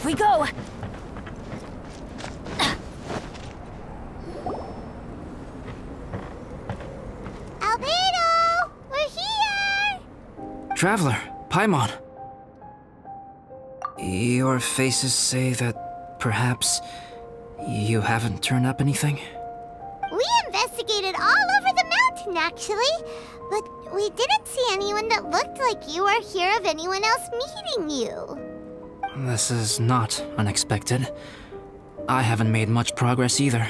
we go! Albedo! We're here! Traveler, Paimon. Your faces say that perhaps you haven't turned up anything? We investigated all over the mountain, actually. But we didn't see anyone that looked like you or hear of anyone else meeting you. This is not unexpected. I haven't made much progress either.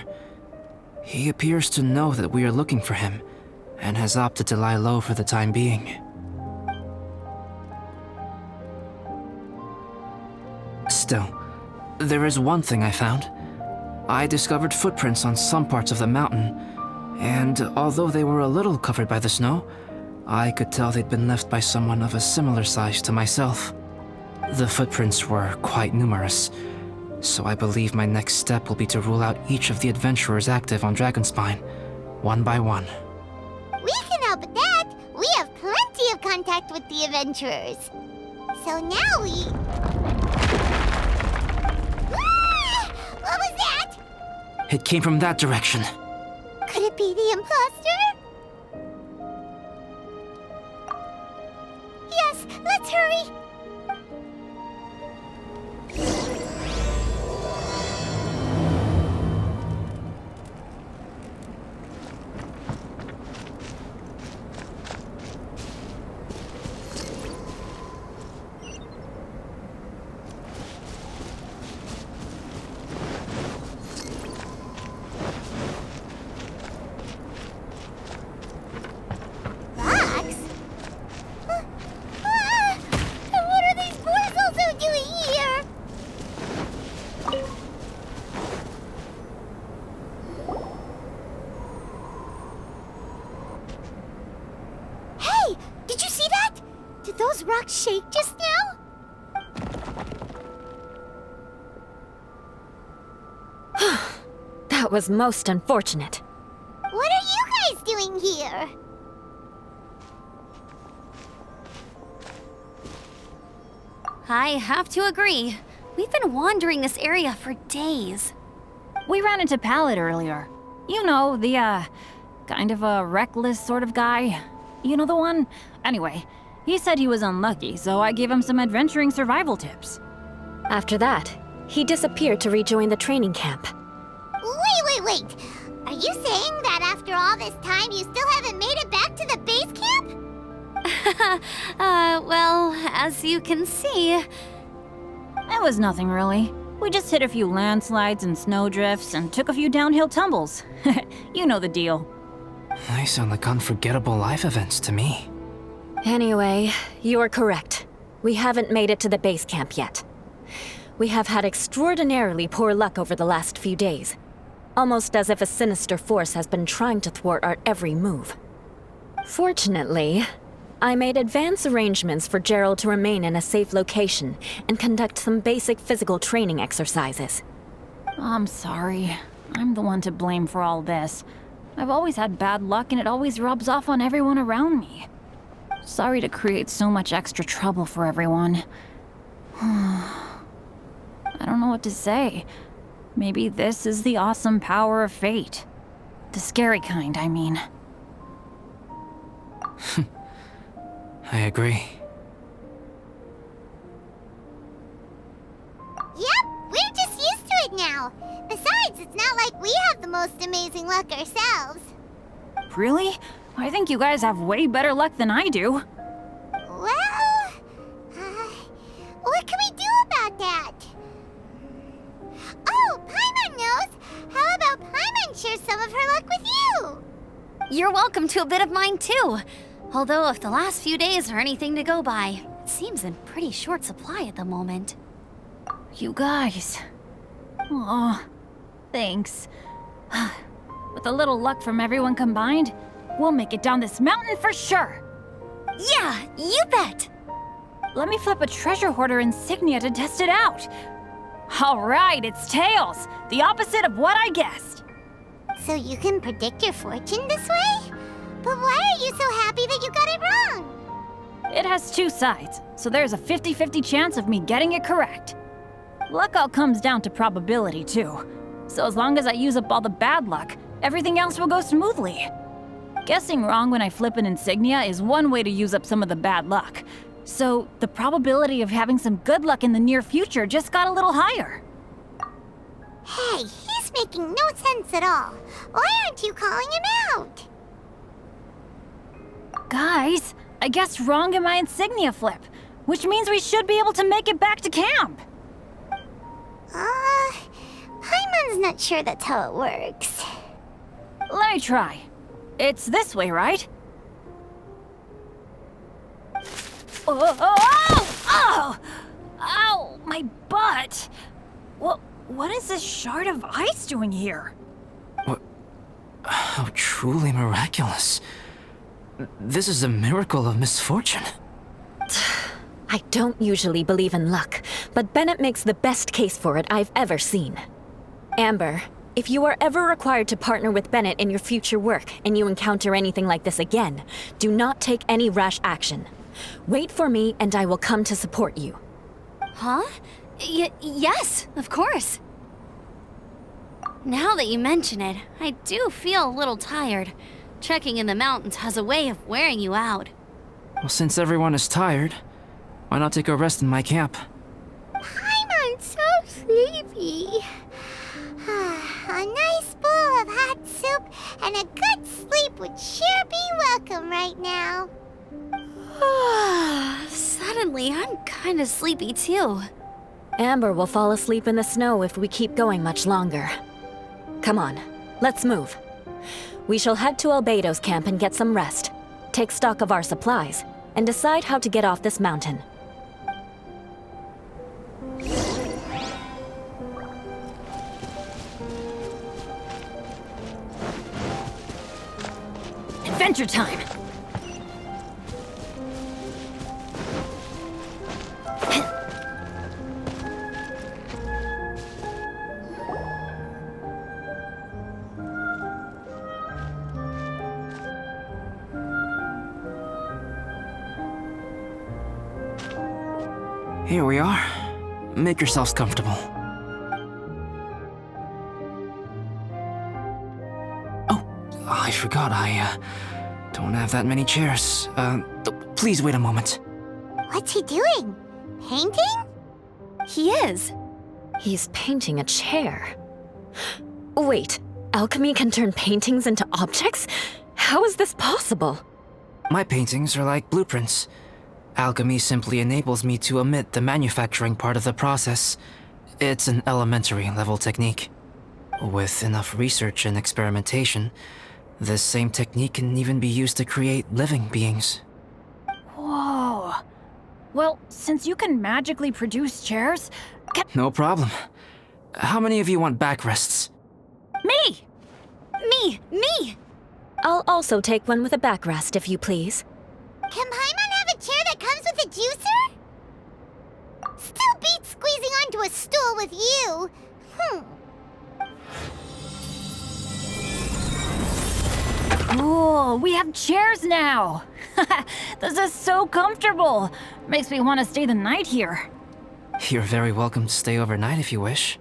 He appears to know that we are looking for him, and has opted to lie low for the time being. Still, there is one thing I found. I discovered footprints on some parts of the mountain, and although they were a little covered by the snow, I could tell they'd been left by someone of a similar size to myself. The footprints were quite numerous, so I believe my next step will be to rule out each of the adventurers active on Dragonspine, one by one. We can help with that. We have plenty of contact with the adventurers. So now we... Ah! What was that? It came from that direction. Could it be the imposter? Yes, let's hurry. Those rocks shake just now? That was most unfortunate. What are you guys doing here? I have to agree. We've been wandering this area for days. We ran into Pallet earlier. You know, the, kind of a reckless sort of guy. You know the one? Anyway, he said he was unlucky, so I gave him some adventuring survival tips. After that, he disappeared to rejoin the training camp. Wait. Are you saying that after all this time you still haven't made it back to the base camp? Well, as you can see... It was nothing really. We just hit a few landslides and snowdrifts and took a few downhill tumbles. You know the deal. They sound like unforgettable life events to me. Anyway, you're correct. We haven't made it to the base camp yet. We have had extraordinarily poor luck over the last few days. Almost as if a sinister force has been trying to thwart our every move. Fortunately, I made advance arrangements for Gerald to remain in a safe location and conduct some basic physical training exercises. I'm sorry. I'm the one to blame for all this. I've always had bad luck and it always rubs off on everyone around me. Sorry to create so much extra trouble for everyone. I don't know what to say. Maybe this is the awesome power of fate. The scary kind, I mean. I agree. Yep, we're just used to it now. Besides, it's not like we have the most amazing luck ourselves. Really? I think you guys have way better luck than I do. Well, what can we do about that? Oh, Paimon knows! How about Paimon share some of her luck with you? You're welcome to a bit of mine too. Although if the last few days are anything to go by, it seems in pretty short supply at the moment. You guys. Aw, thanks. With a little luck from everyone combined, we'll make it down this mountain for sure. Yeah, you bet! Let me flip a treasure hoarder insignia to test it out. All right, it's tails, the opposite of what I guessed. So you can predict your fortune this way? But why are you so happy that you got it wrong? It has two sides, so there's a 50-50 chance of me getting it correct. Luck all comes down to probability, too. So as long as I use up all the bad luck, everything else will go smoothly. Guessing wrong when I flip an insignia is one way to use up some of the bad luck. So the probability of having some good luck in the near future just got a little higher. Hey, he's making no sense at all. Why aren't you calling him out? Guys, I guessed wrong in my insignia flip, which means we should be able to make it back to camp. Paimon's not sure that's how it works. Let me try. It's this way, right? Oh! Ow! My butt! What is this shard of ice doing here? What? How truly miraculous. This is a miracle of misfortune. I don't usually believe in luck, but Bennett makes the best case for it I've ever seen. Amber, if you are ever required to partner with Bennett in your future work and you encounter anything like this again, do not take any rash action. Wait for me and I will come to support you. Huh? Yes, of course. Now that you mention it, I do feel a little tired. Trekking in the mountains has a way of wearing you out. Well, since everyone is tired, why not take a rest in my camp? Paimon's so sleepy. A nice bowl of hot soup and a good sleep would sure be welcome right now. Suddenly, I'm kind of sleepy too. Amber will fall asleep in the snow if we keep going much longer. Come on, let's move. We shall head to Albedo's camp and get some rest, take stock of our supplies, and decide how to get off this mountain. Adventure time! Here we are. Make yourselves comfortable. Oh, I forgot I don't have that many chairs. Please wait a moment. What's he doing? Painting? He is. He's painting a chair. Wait, alchemy can turn paintings into objects? How is this possible? My paintings are like blueprints. Alchemy simply enables me to omit the manufacturing part of the process. It's an elementary level technique. With enough research and experimentation, this same technique can even be used to create living beings. Whoa. Well, since you can magically produce chairs, No problem. How many of you want backrests? Me! Me! I'll also take one with a backrest, if you please. Can Paimon have a chair that comes with a juicer? Still beats squeezing onto a stool with you. Cool, we have chairs now! This is so comfortable! Makes me want to stay the night here. You're very welcome to stay overnight if you wish.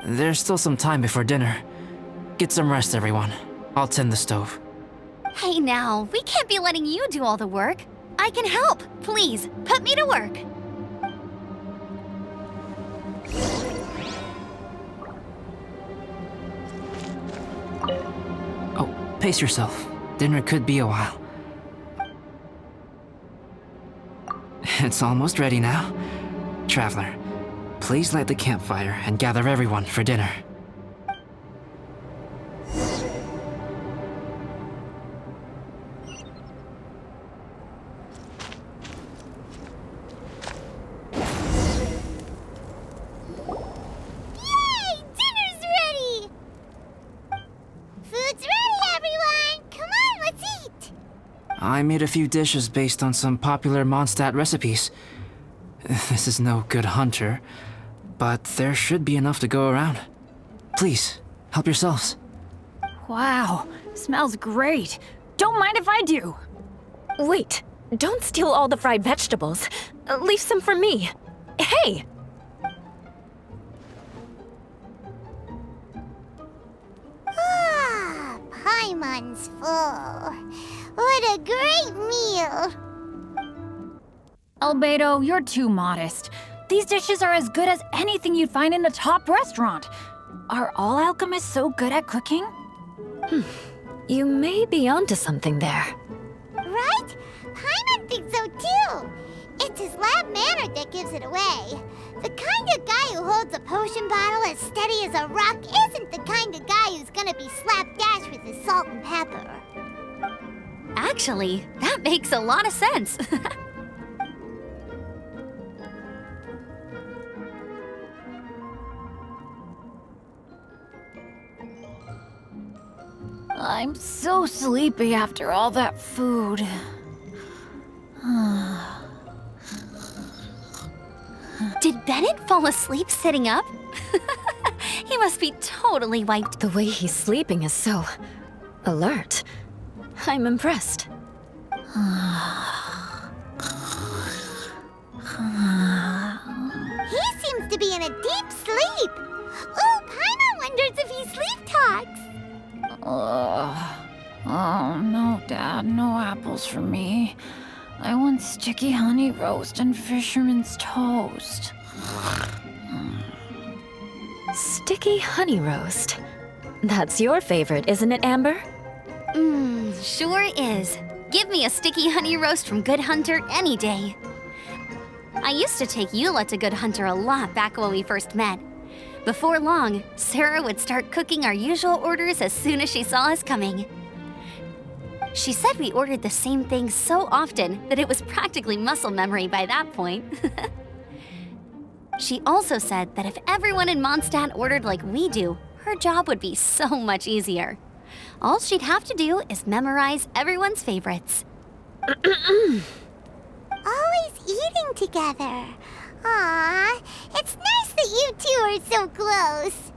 There's still some time before dinner. Get some rest, everyone. I'll tend the stove. Hey now, we can't be letting you do all the work. I can help. Please, put me to work. Oh, pace yourself. Dinner could be a while. It's almost ready now. Traveler, please light the campfire and gather everyone for dinner. Yay! Dinner's ready! Food's ready, everyone! Come on, let's eat! I made a few dishes based on some popular Mondstadt recipes. This is no good hunter, but there should be enough to go around. Please, help yourselves. Wow, smells great. Don't mind if I do. Wait, don't steal all the fried vegetables. Leave some for me. Hey! Paimon's full. What a great meal! Albedo, you're too modest. These dishes are as good as anything you'd find in a top restaurant. Are all alchemists so good at cooking? You may be onto something there. Right? Paimon thinks so too. It's his lab manner that gives it away. The kind of guy who holds a potion bottle as steady as a rock isn't the kind of guy who's gonna be slapdash with his salt and pepper. Actually, that makes a lot of sense. I'm so sleepy after all that food. Did Bennett fall asleep sitting up? He must be totally wiped. The way he's sleeping is so alert. I'm impressed. He seems to be in a deep sleep. Ooh, Paimon wonders if he sleep talks. Oh, no, Dad, no apples for me. I want sticky honey roast and fisherman's toast. Sticky honey roast. That's your favorite, isn't it, Amber? Sure is. Give me a sticky honey roast from Good Hunter any day. I used to take Eula to Good Hunter a lot back when we first met. Before long, Sarah would start cooking our usual orders as soon as she saw us coming. She said we ordered the same thing so often that it was practically muscle memory by that point. She also said that if everyone in Mondstadt ordered like we do, her job would be so much easier. All she'd have to do is memorize everyone's favorites. Always eating together. Aww, it's nice that you two are so close.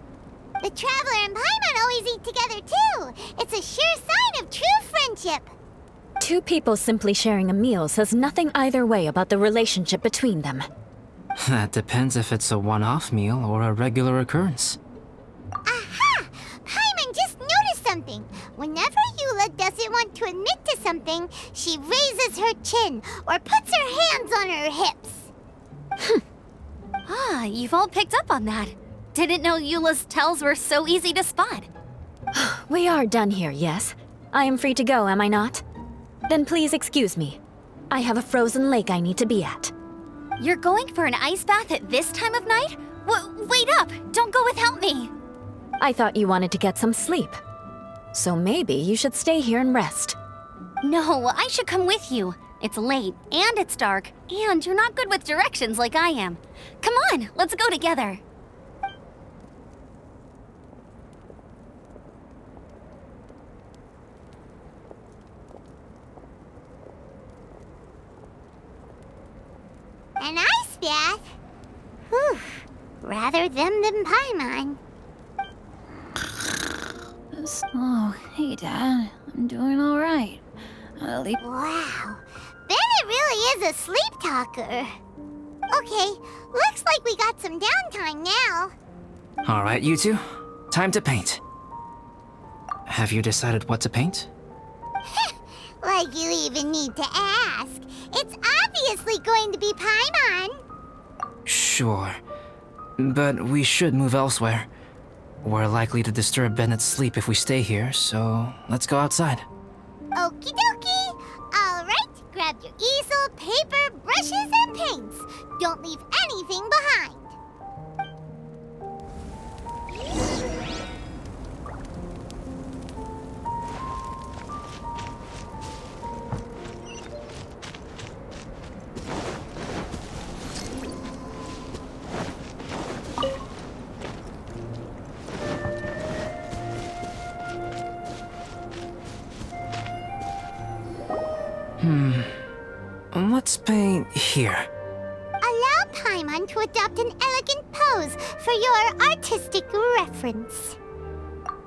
The Traveler and Paimon always eat together too. It's a sure sign of true friendship. Two people simply sharing a meal says nothing either way about the relationship between them. That depends if it's a one-off meal or a regular occurrence. Aha! Paimon just noticed something. Whenever Eula doesn't want to admit to something, she raises her chin or puts her hands on her hips. You've all picked up on that. Didn't know Eula's tells were so easy to spot. We are done here, yes? I am free to go, am I not? Then please excuse me. I have a frozen lake I need to be at. You're going for an ice bath at this time of night? Wait up! Don't go without me! I thought you wanted to get some sleep. So maybe you should stay here and rest. No, I should come with you. It's late, and it's dark, and you're not good with directions like I am. Come on, let's go together. An ice bath? Whew. Rather them than Paimon. Oh, hey, Dad. I'm doing all right. Wow. Bennett really is a sleep talker. Okay, looks like we got some downtime now. All right, you two. Time to paint. Have you decided what to paint? Like you even need to ask. It's obviously going to be Paimon. Sure. But we should move elsewhere. We're likely to disturb Bennett's sleep if we stay here, so let's go outside. Okie dokie. All right, grab your easel, paper, brushes, and paints. Don't leave anything behind. Let's paint here. Allow Paimon to adopt an elegant pose for your artistic reference.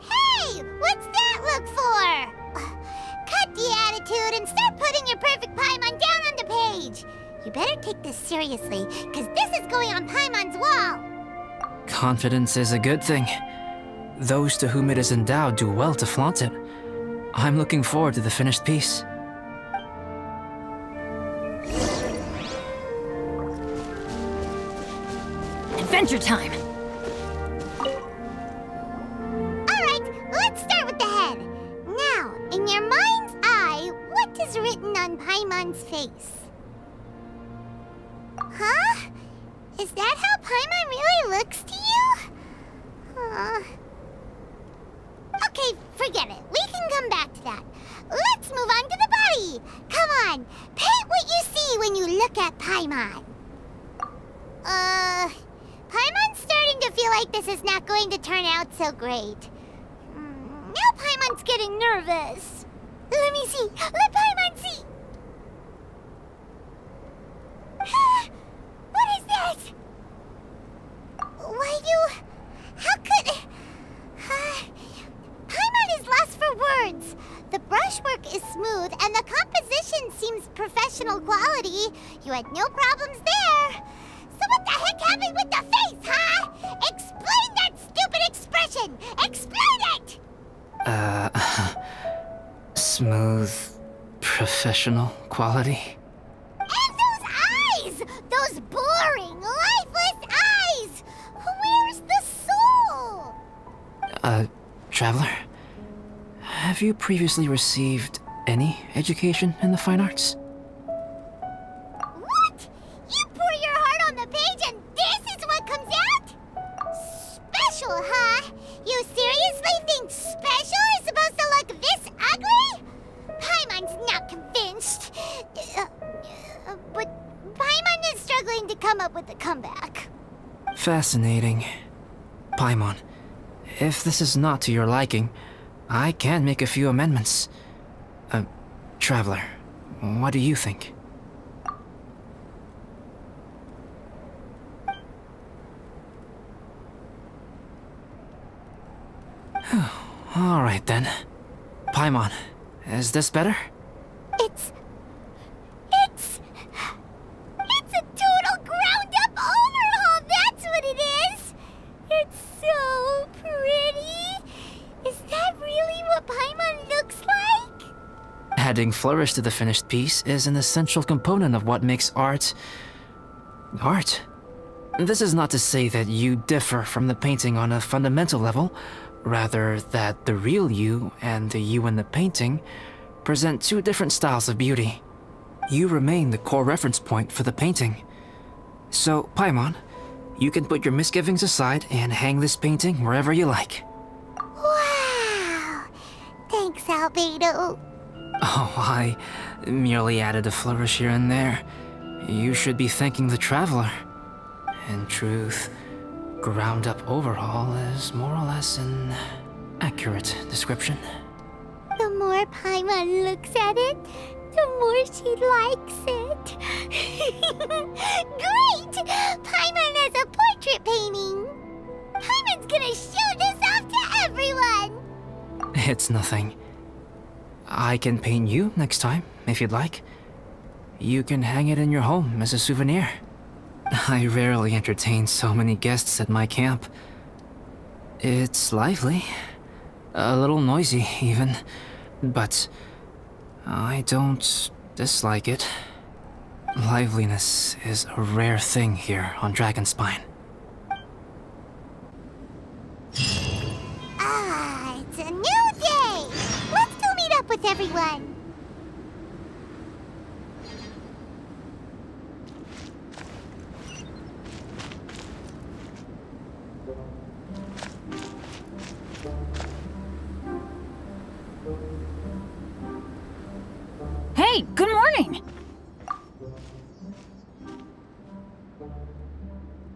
Hey, what's that look for? Cut the attitude and start putting your perfect Paimon down on the page. You better take this seriously, because this is going on Paimon's wall. Confidence is a good thing. Those to whom it is endowed do well to flaunt it. I'm looking forward to the finished piece. Adventure time! Alright, let's start with the head. Now, in your mind's eye, what is written on Paimon's face? Huh? Is that how Paimon really looks to you? Okay, forget it. We can come back to that. Let's move on to the body. Come on, paint what you see when you look at Paimon. Paimon's starting to feel like this is not going to turn out so great. Now Paimon's getting nervous. Let me see. Let Paimon see. What is that? How could... Paimon is lost for words. The brushwork is smooth and the composition seems professional quality. You had no problems there. So what the heck happened with the face, huh? Explain that stupid expression! Explain it! Smooth, professional quality. And those eyes! Those boring, lifeless eyes! Where's the soul? Traveler, have you previously received any education in the fine arts? What? You pour your heart on the page and this is what comes out? Special, huh? You seriously think special is supposed to look this ugly? Paimon's not convinced. But Paimon is struggling to come up with a comeback. Fascinating. Paimon, if this is not to your liking, I can make a few amendments. Traveler, what do you think? All right then. Paimon, is this better? It's a total ground-up overhaul, that's what it is! It's so pretty! Is that really what Paimon looks like? Adding flourish to the finished piece is an essential component of what makes art... art. This is not to say that you differ from the painting on a fundamental level, rather that the real you and the you in the painting present two different styles of beauty. You remain the core reference point for the painting. So, Paimon, you can put your misgivings aside and hang this painting wherever you like. Wow! Thanks, Albedo. Oh, I merely added a flourish here and there. You should be thanking the traveler. In truth, ground-up overhaul is more or less an accurate description. The more Paimon looks at it, the more she likes it. Great! Paimon has a portrait painting. Paimon's gonna show this off to everyone. It's nothing. I can paint you next time, if you'd like. You can hang it in your home as a souvenir. I rarely entertain so many guests at my camp. It's lively. A little noisy, even. But I don't dislike it. Liveliness is a rare thing here on Dragonspine. Ah, it's a new day. Let's go meet up with everyone. Hey, good morning!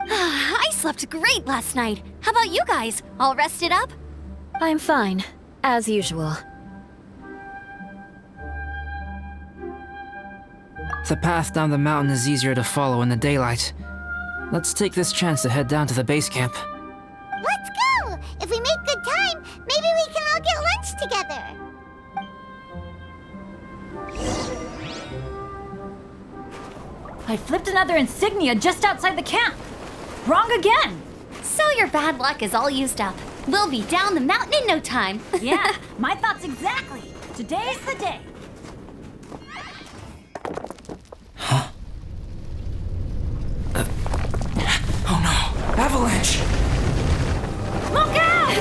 I slept great last night. How about you guys? All rested up? I'm fine, as usual. The path down the mountain is easier to follow in the daylight. Let's take this chance to head down to the base camp. Let's go! If we make good time, maybe we can all get lunch together. I flipped another insignia just outside the camp. Wrong again! So your bad luck is all used up. We'll be down the mountain in no time. Yeah, my thoughts exactly. Today's the day. Oh no! Avalanche! Look out!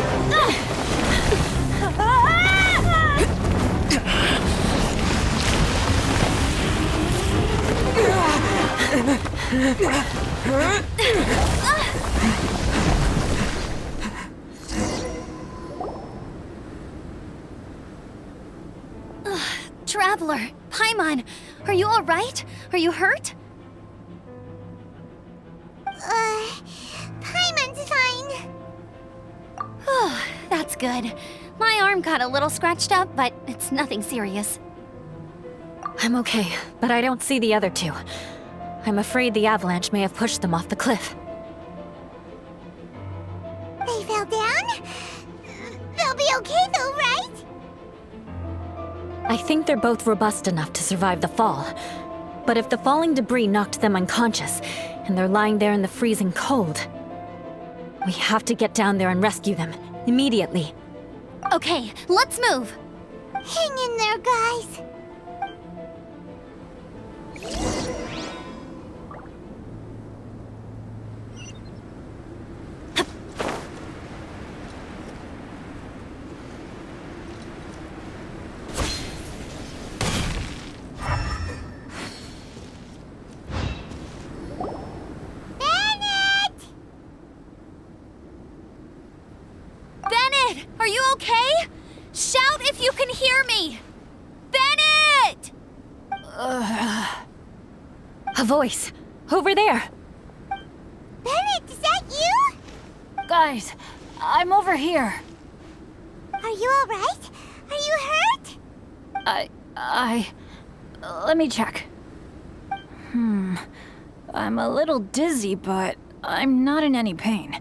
Traveler, Paimon, are you all right? Are you hurt? Paimon's fine. Oh, that's good. My arm got a little scratched up, but it's nothing serious. I'm okay, but I don't see the other two. I'm afraid the avalanche may have pushed them off the cliff. They fell down? They'll be okay though, right? I think they're both robust enough to survive the fall. But if the falling debris knocked them unconscious, and they're lying there in the freezing cold, we have to get down there and rescue them, immediately. Okay, let's move. Hang in there, guys. Bennett, are you okay? Shout if you can hear me! Bennett! A voice! Over there! Bennett, is that you? Guys, I'm over here. Are you alright? Are you hurt? Let me check. I'm a little dizzy, but I'm not in any pain.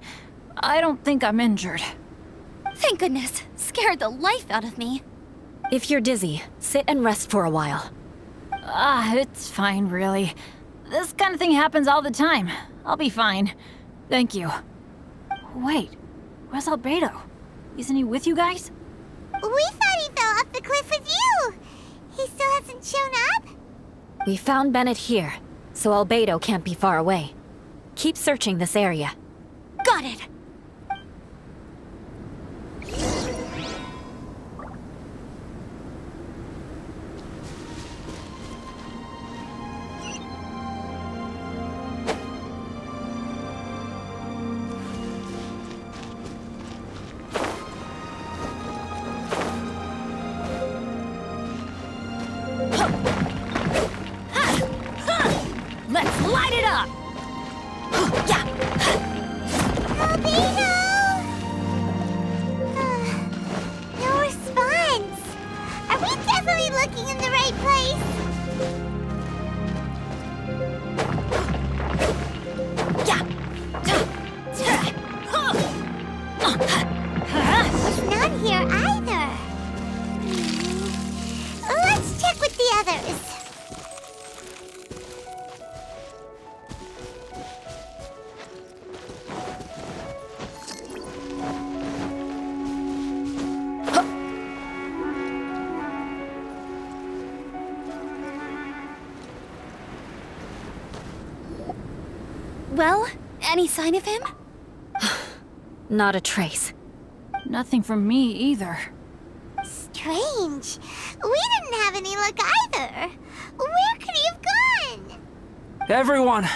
I don't think I'm injured. Thank goodness. Scared the life out of me. If you're dizzy, sit and rest for a while. It's fine, really. This kind of thing happens all the time. I'll be fine. Thank you. Wait, where's Albedo? Isn't he with you guys? We thought he fell off the cliff with you. He still hasn't shown up? We found Bennett here, so Albedo can't be far away. Keep searching this area. Got it. Let's light it up! Albedo! No response. Are we definitely looking in the right place? He's not here either. Let's check with the others. Well, any sign of him? Not a trace. Nothing from me either. Strange. We didn't have any luck either. Where could he have gone? Everyone!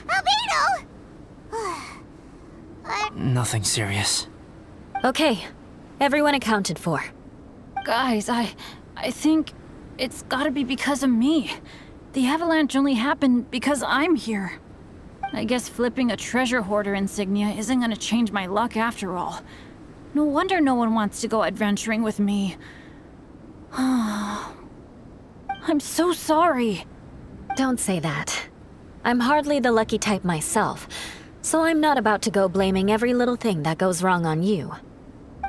Albedo! Nothing serious. Okay, everyone accounted for. Guys, I think it's gotta be because of me. The avalanche only happened because I'm here. I guess flipping a treasure hoarder insignia isn't gonna change my luck after all. No wonder no one wants to go adventuring with me. I'm so sorry. Don't say that. I'm hardly the lucky type myself, so I'm not about to go blaming every little thing that goes wrong on you.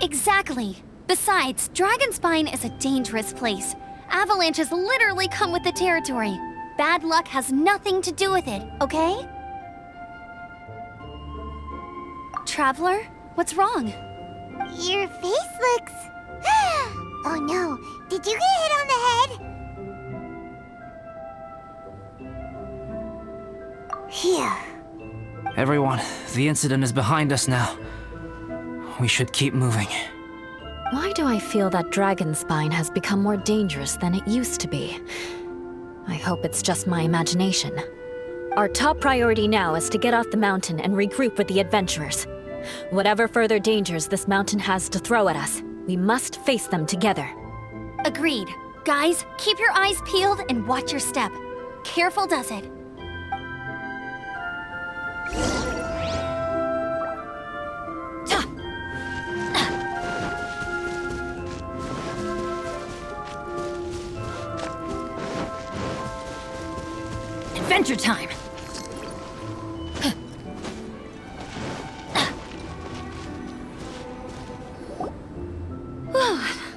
Exactly. Besides, Dragonspine is a dangerous place. Avalanches literally come with the territory. Bad luck has nothing to do with it, okay? Traveler? What's wrong? Your face looks... Oh no, did you get hit on the head? Phew. Everyone, the incident is behind us now. We should keep moving. Why do I feel that dragon spine has become more dangerous than it used to be? I hope it's just my imagination. Our top priority now is to get off the mountain and regroup with the adventurers. Whatever further dangers this mountain has to throw at us, we must face them together. Agreed. Guys, keep your eyes peeled and watch your step. Careful does it. Adventure time!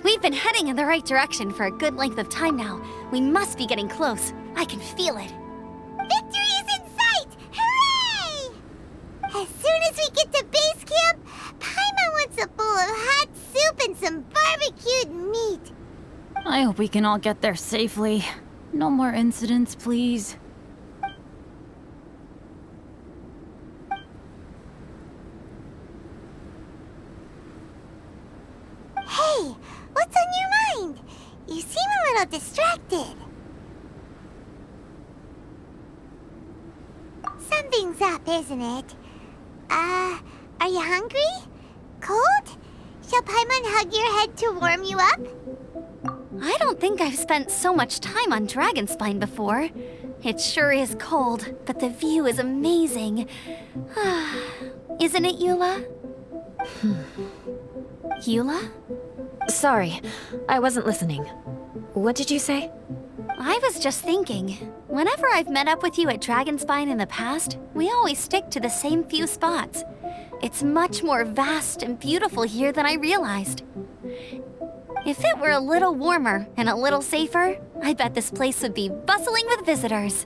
We've been heading in the right direction for a good length of time now. We must be getting close. I can feel it. Victory is in sight! Hooray! As soon as we get to base camp, Paimon wants a bowl of hot soup and some barbecued meat. I hope we can all get there safely. No more incidents, please. Hey, what's on your mind? You seem a little distracted. Something's up, isn't it? Are you hungry? Cold? Shall Paimon hug your head to warm you up? I don't think I've spent so much time on Dragonspine before. It sure is cold, but the view is amazing. Isn't it, Eula? Eula? Sorry, I wasn't listening. What did you say? I was just thinking, whenever I've met up with you at Dragonspine in the past, we always stick to the same few spots. It's much more vast and beautiful here than I realized. If it were a little warmer and a little safer, I bet this place would be bustling with visitors.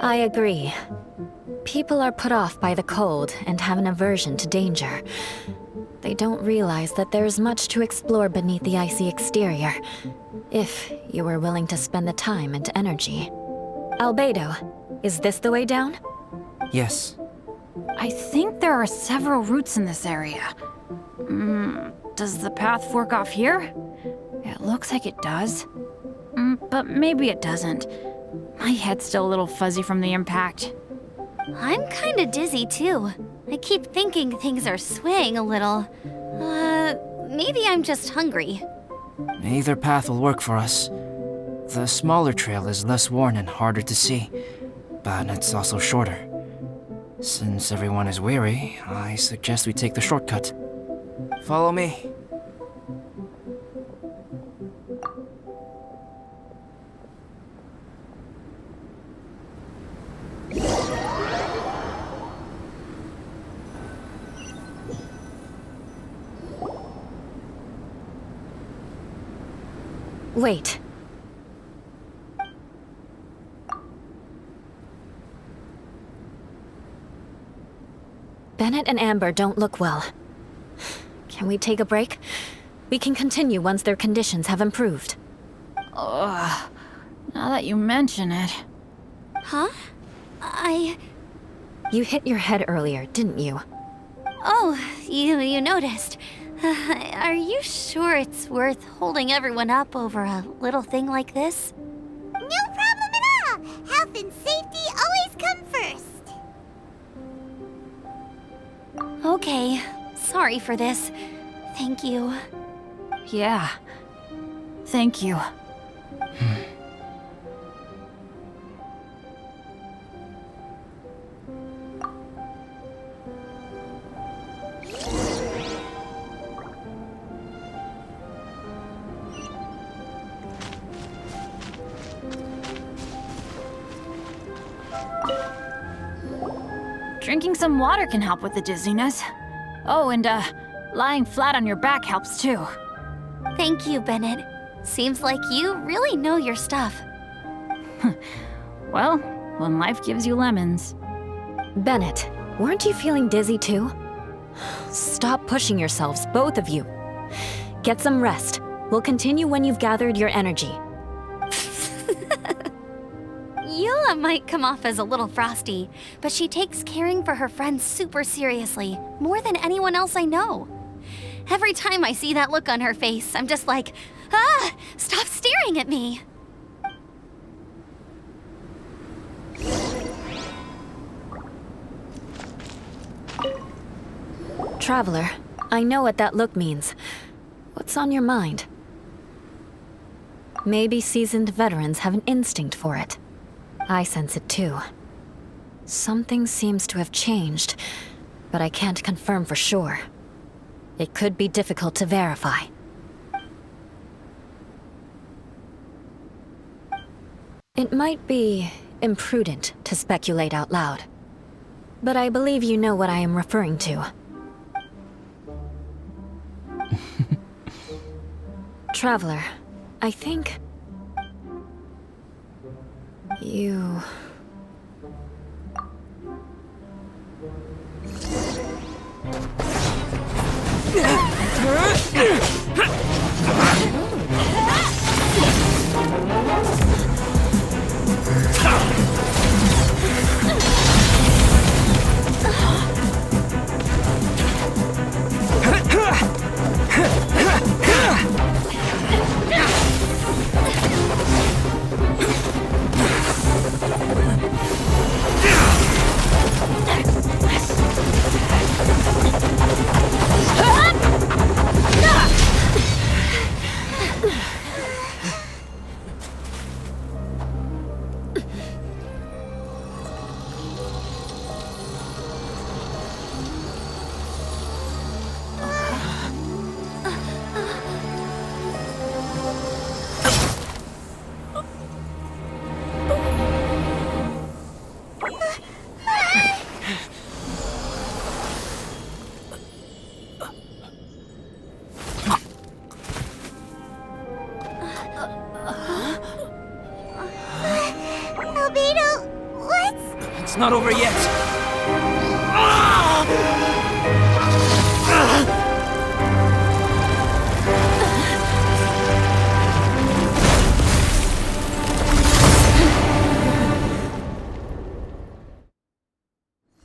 I agree. People are put off by the cold and have an aversion to danger. They don't realize that there's much to explore beneath the icy exterior, if you were willing to spend the time and energy. Albedo, is this the way down? Yes. I think there are several routes in this area. Does the path fork off here? It looks like it does. But maybe it doesn't. My head's still a little fuzzy from the impact. I'm kinda dizzy too. I keep thinking things are swaying a little. Maybe I'm just hungry. Either path will work for us. The smaller trail is less worn and harder to see, but it's also shorter. Since everyone is weary, I suggest we take the shortcut. Follow me. Wait. Bennett and Amber don't look well. Can we take a break? We can continue once their conditions have improved. Ugh. Now that you mention it. Huh? You hit your head earlier, didn't you? Oh, you noticed. Are you sure it's worth holding everyone up over a little thing like this? No problem at all! Health and safety always come first! Okay, sorry for this. Thank you. Yeah. Thank you. Drinking some water can help with the dizziness. Oh, and lying flat on your back helps too. Thank you, Bennett. Seems like you really know your stuff. Well, when life gives you lemons. Bennett, weren't you feeling dizzy too? Stop pushing yourselves, both of you. Get some rest. We'll continue when you've gathered your energy. Eula might come off as a little frosty, but she takes caring for her friends super seriously, more than anyone else I know. Every time I see that look on her face, I'm just like, ah, stop staring at me. Traveler, I know what that look means. What's on your mind? Maybe seasoned veterans have an instinct for it. I sense it too. Something seems to have changed, but I can't confirm for sure. It could be difficult to verify. It might be imprudent to speculate out loud, but I believe you know what I am referring to. Traveler, I think... you... Albedo, what's... It's not over yet.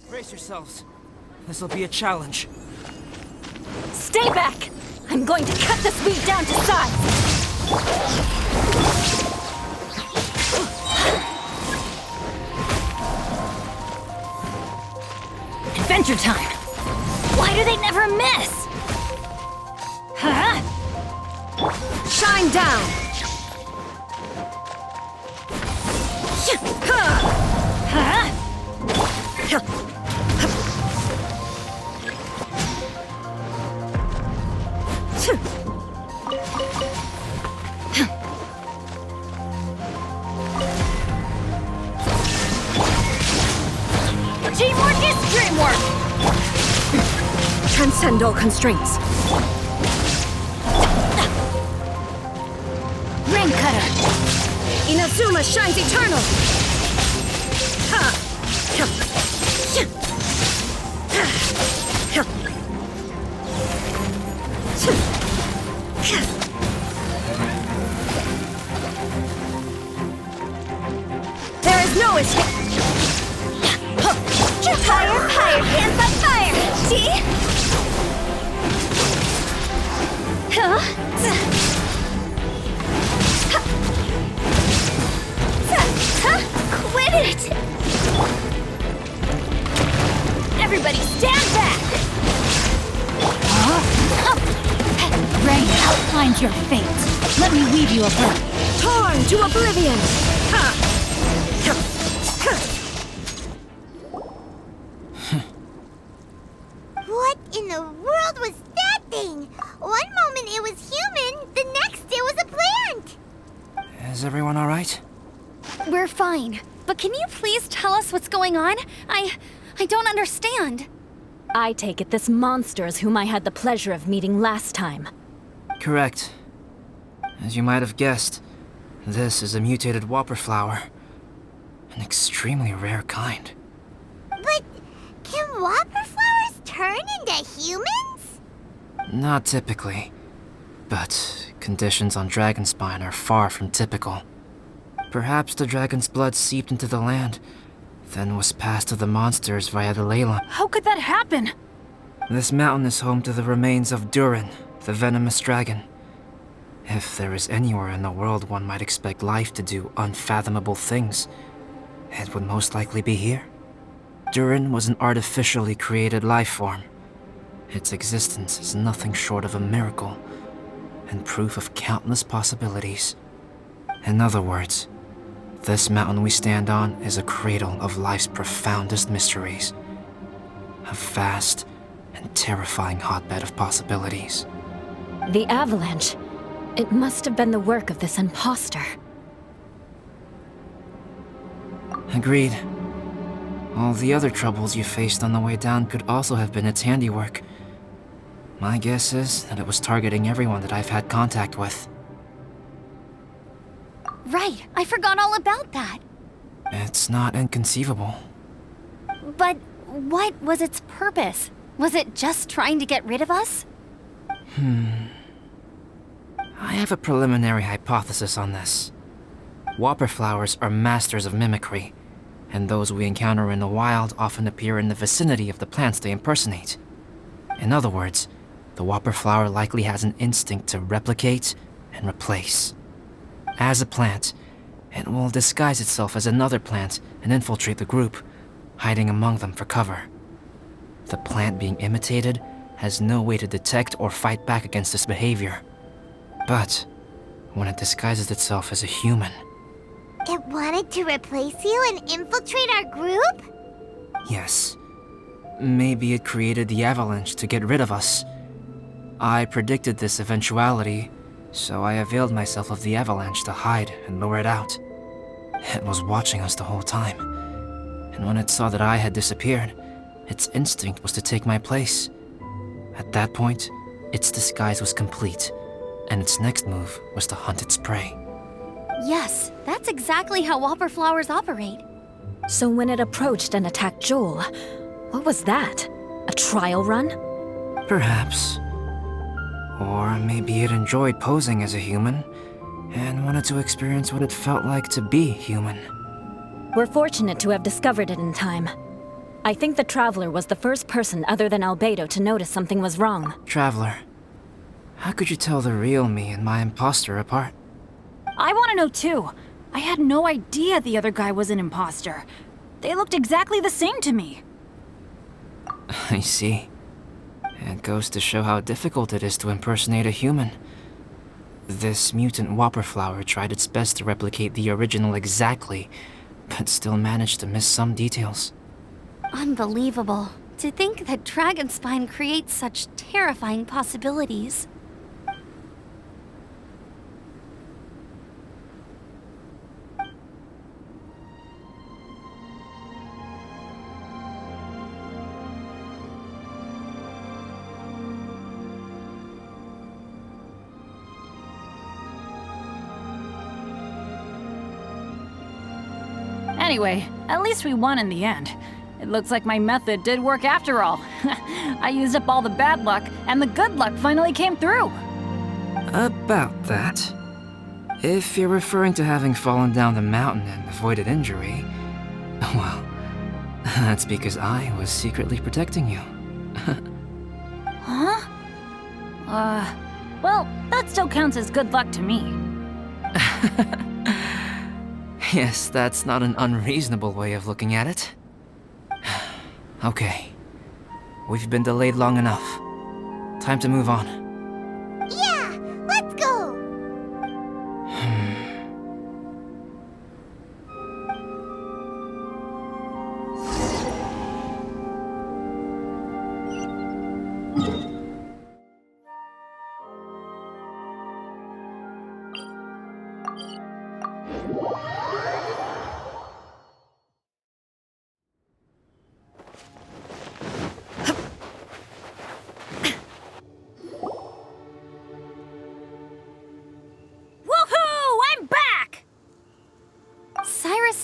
Brace yourselves. This'll be a challenge. Stay back! I'm going to cut this weed down to size! Adventure time! Why do they never miss? Huh? Shine down! Teamwork is dreamwork! Transcend all constraints. Ring cutter! Inazuma shines eternal! There is no escape! Higher, higher, hands on fire! See? Huh? Quit it! Everybody stand back! Rain outlines your fate. Let me weave you a bow. Torn to oblivion! What in the world was that thing? One moment it was human, the next it was a plant! Is everyone alright? We're fine. But can you please tell us what's going on? I don't understand. I take it this monster is whom I had the pleasure of meeting last time. Correct. As you might have guessed, this is a mutated whopper flower. An extremely rare kind. But can whopper flowers turn into humans? Not typically, but conditions on Dragonspine are far from typical. Perhaps the dragon's blood seeped into the land, then was passed to the monsters via the ley line. How could that happen? This mountain is home to the remains of Durin, the venomous dragon. If there is anywhere in the world one might expect life to do unfathomable things, it would most likely be here. Durin was an artificially created life form. Its existence is nothing short of a miracle, and proof of countless possibilities. In other words, this mountain we stand on is a cradle of life's profoundest mysteries. A vast and terrifying hotbed of possibilities. The avalanche. It must have been the work of this imposter. Agreed. All the other troubles you faced on the way down could also have been its handiwork. My guess is that it was targeting everyone that I've had contact with. Right, I forgot all about that. It's not inconceivable. But what was its purpose? Was it just trying to get rid of us? I have a preliminary hypothesis on this. Whopper flowers are masters of mimicry, and those we encounter in the wild often appear in the vicinity of the plants they impersonate. In other words, the whopper flower likely has an instinct to replicate and replace. As a plant, it will disguise itself as another plant and infiltrate the group, hiding among them for cover. The plant being imitated has no way to detect or fight back against this behavior. But when it disguises itself as a human... It wanted to replace you and infiltrate our group? Yes. Maybe it created the avalanche to get rid of us. I predicted this eventuality, so I availed myself of the avalanche to hide and lure it out. It was watching us the whole time, and when it saw that I had disappeared, its instinct was to take my place. At that point, its disguise was complete, and its next move was to hunt its prey. Yes, that's exactly how whopper flowers operate. So when it approached and attacked Joel, what was that? A trial run? Perhaps. Or maybe it enjoyed posing as a human, and wanted to experience what it felt like to be human. We're fortunate to have discovered it in time. I think the Traveler was the first person other than Albedo to notice something was wrong. Traveler, how could you tell the real me and my imposter apart? I want to know too. I had no idea the other guy was an imposter. They looked exactly the same to me. I see. It goes to show how difficult it is to impersonate a human. This mutant whopper flower tried its best to replicate the original exactly, but still managed to miss some details. Unbelievable. To think that Dragonspine creates such terrifying possibilities. Anyway, at least we won in the end. It looks like my method did work after all. I used up all the bad luck, and the good luck finally came through. About that. If you're referring to having fallen down the mountain and avoided injury, well, that's because I was secretly protecting you. Huh? Well, that still counts as good luck to me. Yes, that's not an unreasonable way of looking at it. Okay. We've been delayed long enough. Time to move on. Yeah, let's go!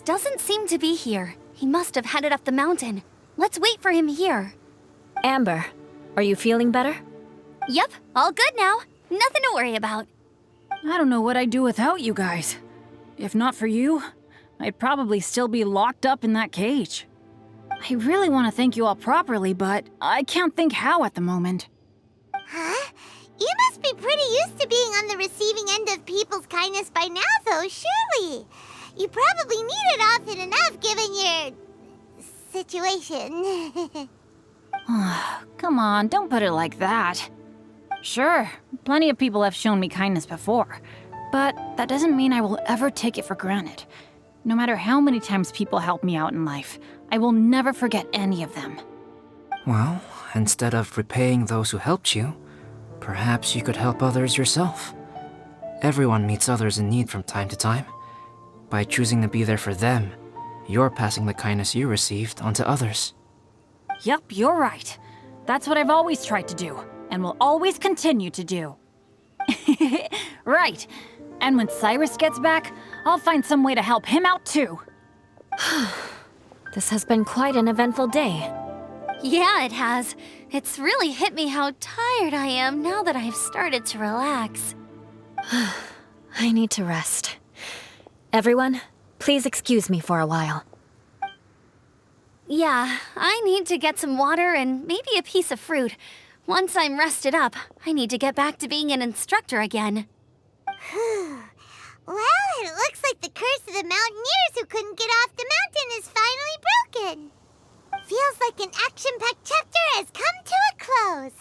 doesn't seem to be here. He must have headed up the mountain. Let's wait for him here. Amber, are you feeling better? Yep, all good now. Nothing to worry about. I don't know what I'd do without you guys. If not for you, I'd probably still be locked up in that cage. I really want to thank you all properly, but I can't think how at the moment. Huh? You must be pretty used to being on the receiving end of people's kindness by now, though, surely. You probably need it often enough, given your situation. Come on, don't put it like that. Sure, plenty of people have shown me kindness before, but that doesn't mean I will ever take it for granted. No matter how many times people help me out in life, I will never forget any of them. Well, instead of repaying those who helped you, perhaps you could help others yourself. Everyone meets others in need from time to time. By choosing to be there for them, you're passing the kindness you received onto others. Yep, you're right. That's what I've always tried to do, and will always continue to do. Right. And when Cyrus gets back, I'll find some way to help him out too. This has been quite an eventful day. Yeah, it has. It's really hit me how tired I am now that I've started to relax. I need to rest. Everyone, please excuse me for a while. Yeah, I need to get some water and maybe a piece of fruit. Once I'm rested up, I need to get back to being an instructor again. Well, it looks like the curse of the mountaineers who couldn't get off the mountain is finally broken. Feels like an action-packed chapter has come to a close.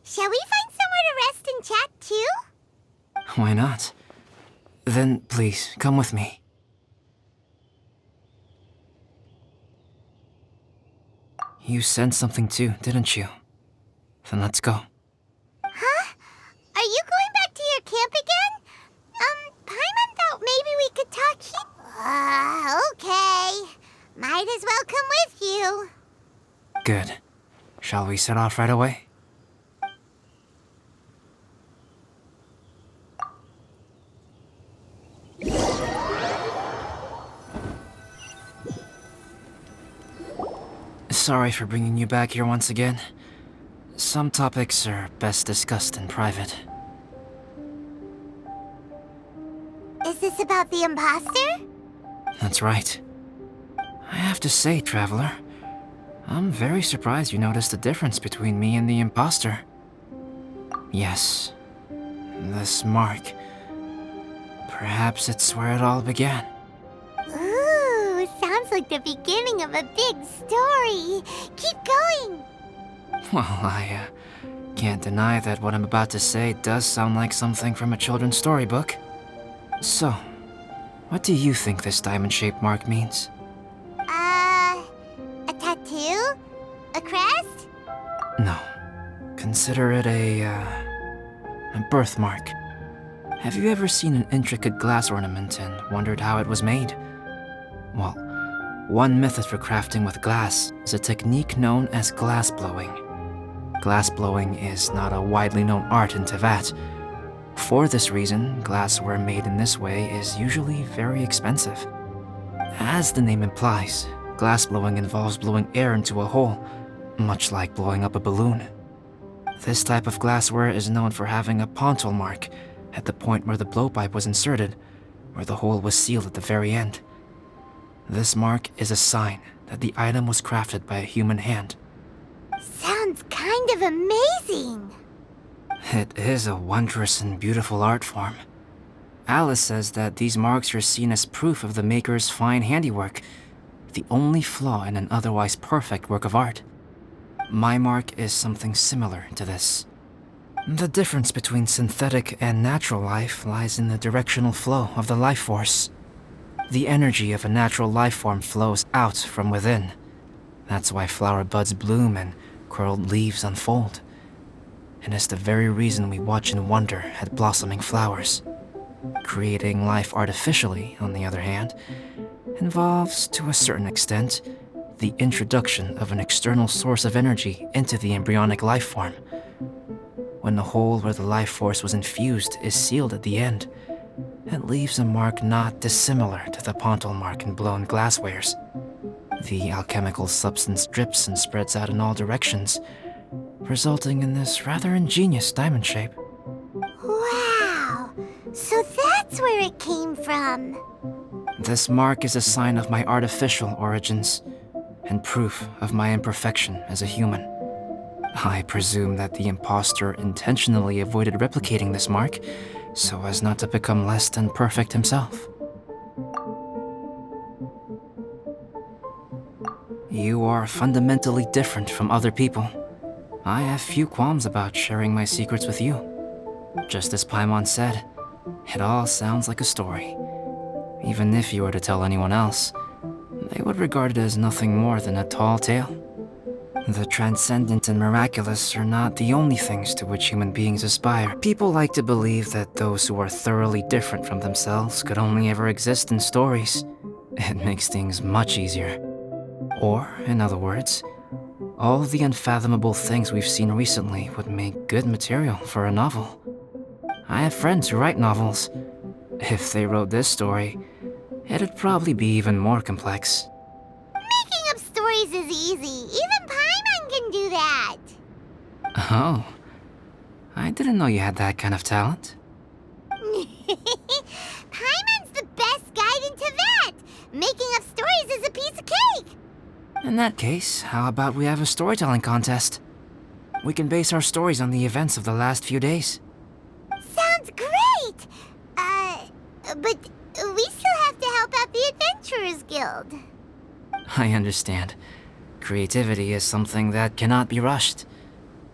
Shall we find somewhere to rest and chat too? Why not? Then please, come with me. You sensed something too, didn't you? Then let's go. Huh? Are you going back to your camp again? Paimon thought maybe we could talk okay. Might as well come with you. Good. Shall we set off right away? Sorry for bringing you back here once again. Some topics are best discussed in private. Is this about the imposter? That's right. I have to say, Traveler, I'm very surprised you noticed the difference between me and the imposter. Yes, this mark. Perhaps it's where it all began. Ooh, sounds like the beginning of a big story. Keep going. Well, I can't deny that what I'm about to say does sound like something from a children's storybook. So, what do you think this diamond-shaped mark means? A tattoo? A crest? No. Consider it a birthmark. Have you ever seen an intricate glass ornament and wondered how it was made? Well, one method for crafting with glass is a technique known as glass blowing. Glass blowing is not a widely known art in Teyvat. For this reason, glassware made in this way is usually very expensive. As the name implies, glass blowing involves blowing air into a hole, much like blowing up a balloon. This type of glassware is known for having a pontil mark at the point where the blowpipe was inserted, where the hole was sealed at the very end. This mark is a sign that the item was crafted by a human hand. Sounds kind of amazing. It is a wondrous and beautiful art form. Alice says that these marks are seen as proof of the maker's fine handiwork, the only flaw in an otherwise perfect work of art. My mark is something similar to this. The difference between synthetic and natural life lies in the directional flow of the life force. The energy of a natural life form flows out from within. That's why flower buds bloom and curled leaves unfold. And it's the very reason we watch and wonder at blossoming flowers. Creating life artificially, on the other hand, involves, to a certain extent, the introduction of an external source of energy into the embryonic life form. When the hole where the life force was infused is sealed at the end, It leaves a mark not dissimilar to the pontal mark in blown glasswares. The alchemical substance drips and spreads out in all directions, resulting in this rather ingenious diamond shape. Wow! So that's where it came from. This mark is a sign of my artificial origins, and proof of my imperfection as a human. I presume that the imposter intentionally avoided replicating this mark, so as not to become less than perfect himself. You are fundamentally different from other people. I have few qualms about sharing my secrets with you. Just as Paimon said, it all sounds like a story. Even if you were to tell anyone else, they would regard it as nothing more than a tall tale. The transcendent and miraculous are not the only things to which human beings aspire. People like to believe that those who are thoroughly different from themselves could only ever exist in stories. It makes things much easier. Or, in other words, all the unfathomable things we've seen recently would make good material for a novel. I have friends who write novels. If they wrote this story, it'd probably be even more complex. Making up stories is easy. Even Paimon can do that. Oh, I didn't know you had that kind of talent. Paimon's the best guide into that. Making up stories is a piece of cake. In that case, how about we have a storytelling contest? We can base our stories on the events of the last few days. Sounds great. But we still have to help out the Adventurers Guild. I understand. Creativity is something that cannot be rushed.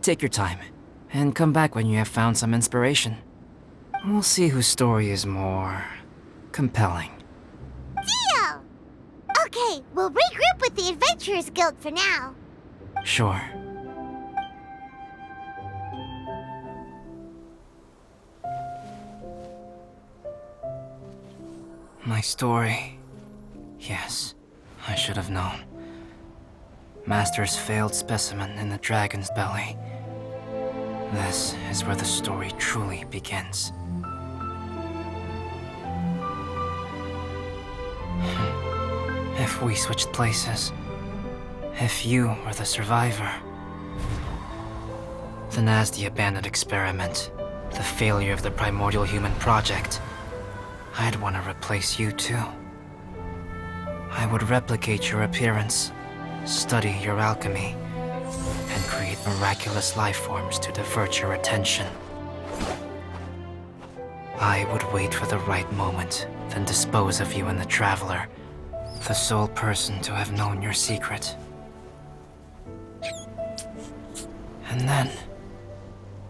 Take your time, and come back when you have found some inspiration. We'll see whose story is more compelling. Deal! Okay, we'll regroup with the Adventurers Guild for now. Sure. My story. Yes, I should have known. Master's failed specimen in the dragon's belly. This is where the story truly begins. If we switched places, if you were the survivor, then as the abandoned experiment, the failure of the primordial human project, I'd want to replace you too. I would replicate your appearance, study your alchemy, and create miraculous life forms to divert your attention. I would wait for the right moment, then dispose of you in the Traveler, the sole person to have known your secret. And then,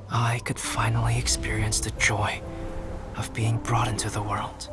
I could finally experience the joy of being brought into the world.